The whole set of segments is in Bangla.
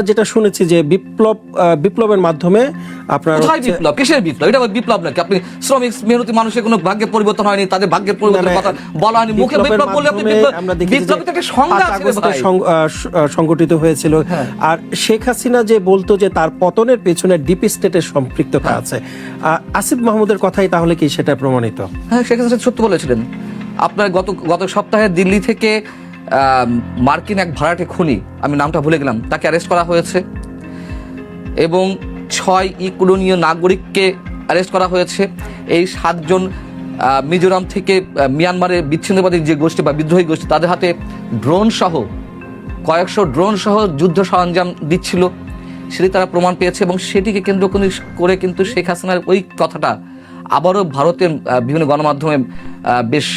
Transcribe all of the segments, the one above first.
যেটা শুনেছি যে বিপ্লবের মাধ্যমে আপনার বিপ্লব কিসের বিপ্লব? এটা বিপ্লব নাকি? আপনি শ্রমিক মেহনতি মানুষের কোনো ভাগ্যের পরিবর্তন হয়নি, তাদের ভাগ্যের পরিবর্তনের কথা বলা হয়নি। মুখে বিপ্লব বলে আপনি বিপ্লব একটা সংজ্ঞা আছে ভাই, সংগঠিত হয়েছিল। আর শেখ হাসিনা যে বলতো যে তার পতনের পেছনে ডিপ স্টেটের সম্পৃক্ততা আছে, আসিফ মাহমুদের কথাই তাহলে কি সেটা প্রমাণিত? হ্যাঁ, শেখ হাসিনা সত্য বলেছিলেন। আপনার গত সপ্তাহে দিল্লি থেকে মার্কিন এক ভাড়াটে খুনি, আমি নামটা ভুলে গেলাম, তাকে অ্যারেস্ট করা হয়েছে এবং 6 ইকুলোনীয় নাগরিককে অ্যারেস্ট করা হয়েছে। এই 7 জন মিজোরাম থেকে মিয়ানমারের বিচ্ছিন্নতাবাদী যে গোষ্ঠী বা বিদ্রোহী গোষ্ঠী, তাদের হাতে ড্রোন সহ কয়েকশো ড্রোন সহ যুদ্ধ সরঞ্জাম দিচ্ছিল, সেটি তারা প্রমাণ পেয়েছে। এবং সেটিকে কেন্দ্র করে কিন্তু শেখ হাসিনার ওই কথাটা আবারও ভারতের বিভিন্ন গণমাধ্যমে বেশ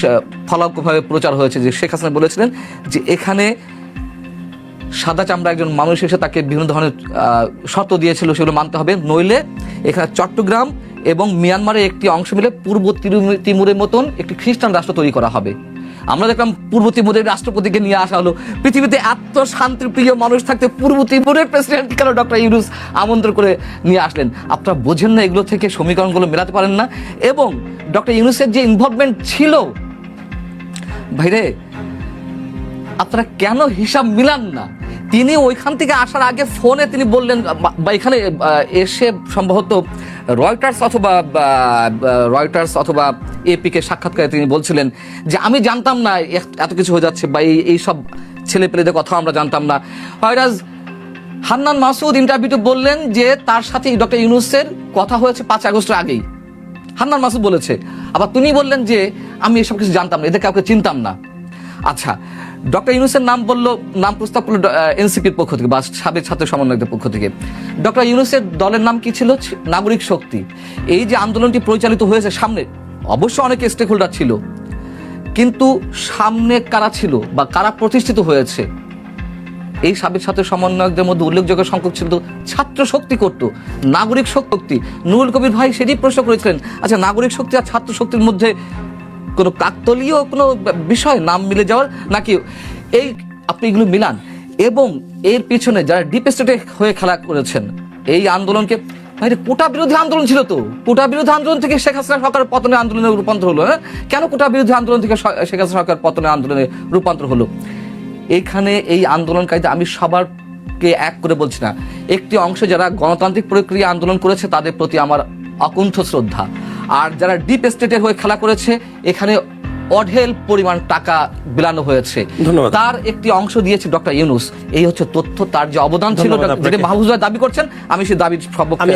ফলকভাবে প্রচার হয়েছে, যে শেখ হাসিনা বলেছিলেন যে এখানে সাদা চামড়া একজন মানুষ এসে তাকে বিভিন্ন ধরনের শর্ত দিয়েছিল, সেগুলো মানতে হবে, নইলে এখানে চট্টগ্রাম এবং মিয়ানমারের একটি অংশ মিলে পূর্ব তিমুরের মতন একটি খ্রিস্টান রাষ্ট্র তৈরি করা হবে। আমরা দেখলাম পূর্ব তিমুরের রাষ্ট্রপতিকে নিয়ে আসা হলো। পৃথিবীতে এত শান্তিপ্রিয় মানুষ থাকতে পূর্ব তিমুরের প্রেসিডেন্ট কেন ডক্টর ইউনূস আমন্ত্রণ করে নিয়ে আসলেন? আপনারা বোঝেন না এগুলো থেকে সমীকরণগুলো মেলাতে পারেন না। এবং ডক্টর ইউনূসের যে ইনভলভমেন্ট ছিল, ভাইরে আপনারা কেন হিসাব মিলান না? তিনি ওইখান থেকে আসার আগে ফোনে তিনি বললেন, বা এখানে এসে সম্ভবত রয়টার্স অথবা এপিকে সাক্ষাৎকারে তিনি বলছিলেন যে আমি জানতাম না এত কিছু হয়ে যাচ্ছে, বা এই সব ছেলে পেলেদের কথা আমরা জানতাম না। হয়রাজ হান্নান মাসুদ ইন্টারভিউতে বললেন যে তার সাথে ডক্টর ইউনূসের কথা হয়েছে 5 আগস্টের আগেই, হান্নান মাসুদ বলেছে। আবার তিনি বললেন যে আমি এসব কিছু জানতাম না, এদের কাউকে চিনতাম না। আচ্ছা, ডক্টর ইউনূসের নাম প্রস্তাব করলো এনসিপির পক্ষ থেকে বা সাবেক ছাত্র সমন্বয়কদের পক্ষ থেকে। ডক্টর ইউনূসের দলের নাম কি ছিল? নাগরিক শক্তি। এই যে আন্দোলনটি পরিচালিত হয়েছে, সামনে অবশ্য অনেক স্টেক হোল্ডার ছিল, কিন্তু সামনে কারা ছিল বা কারা প্রতিষ্ঠিত হয়েছে? এই সাবেক ছাত্র সমন্বয়কদের মধ্যে উল্লেখযোগ্য সংখ্যক ছিল ছাত্র শক্তি করত, নাগরিক শক্তি। নুরুল কবির ভাই সেটি প্রশ্ন করেছিলেন, আচ্ছা নাগরিক শক্তি আর ছাত্র শক্তির মধ্যে কোনো কাকতলীয় কোনো বিষয় নাম মিলে যাওয়ার নাকি? এই আপনি এগুলো মিলান। এবং এর পিছনে যারা ডিপ স্টেটে হয়ে খেলা করেছেন এই আন্দোলনকে, কোটা বিরোধী আন্দোলন ছিল তো, কোটা বিরোধী আন্দোলন থেকে শেখ হাসিনা সরকারের পতনের আন্দোলনে রূপান্তর হলো। হ্যাঁ, কেন কোটা বিরোধী আন্দোলন থেকে শেখ হাসিনা সরকার পতনের আন্দোলনে রূপান্তর হলো? এখানে এই আন্দোলনকারীদের আমি সবারকে এক করে বলছি না, একটি অংশ যারা গণতান্ত্রিক প্রক্রিয়া আন্দোলন করেছে তাদের প্রতি আমার অকুণ্ঠ শ্রদ্ধা। আর যারা ডিপ স্টেটের হয়ে খেলা করেছে, এখানে অঢেল পরিমাণ টাকা বিলানো হয়েছে, তার একটি অংশ দিয়েছে ডক্টর ইউনূস। এই হচ্ছে তথ্য, তার যে অবদান ছিল, যেটা মাহফুজ ভাই দাবি করছেন, আমি সেই দাবির সপক্ষে